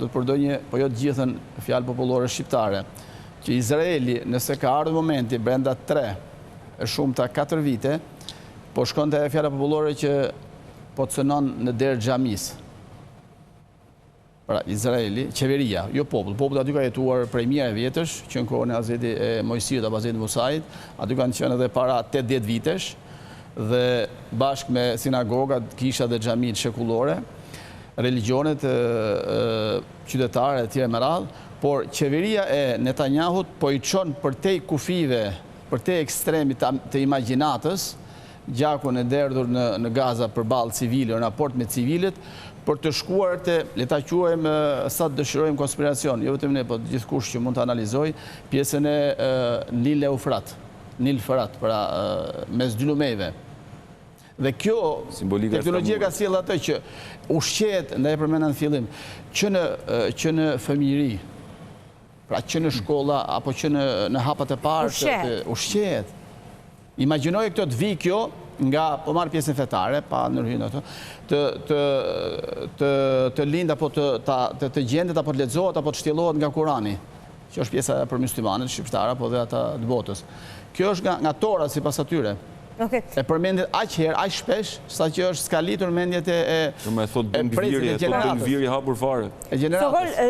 do të përdoj një, po jo të gjithën fjalë popullore shqiptare, që Izraeli, nëse ka ardhur momenti brenda 3 e shumta 4 vite, po shkonte e fjala popullore që po të cënon në derë xhamis. Pra, Izraeli, qeveria, jo popull. Populli aty ka jetuar prej mijëra vjetësh, që në kohën e Hazreti Mojsiut apo Hazreti Musait, aty kanë qenë edhe para 80 vitesh, dhe bashkë me sinagogat, kisha dhe xhamit shekullore, religionet qytetare e tjera me radhë, por qeveria e Netanyahut po i çon përtej kufive, përtej ekstremit të imagjinatës, gjakun e derdhur në Gaza përballë civile, në raport me civilet, për të shkuar të, le ta quajmë sa të dëshirojmë konspiracion, jo vetëm ne, po gjithkush që mund të analizoj pjesën e Nil Eufrat, Nil Frat, pra mes dy lumejve. Dhe kjo teknologjia ka sjellë atë që ushqehet, ndaj e përmenda në fillim, që në fëmijëri, pra që në shkolla apo që në hapat e parë, ushqehet. Imagjinoj këto të vi kjo nga, po marrë pjesën fetare, pa nërhyjnë ato, të lind apo të gjendet, apo të lexohet, apo të shtjellohet nga Kurani, që është pjesa për muslimanët, shqiptarë, apo dhe ata të botës. Kjo është nga Tora, sipas atyre. E përmendet aq herë, aq shpesh, sa që është skalitur mendjet e presit e gjeneratës. E gjeneratës.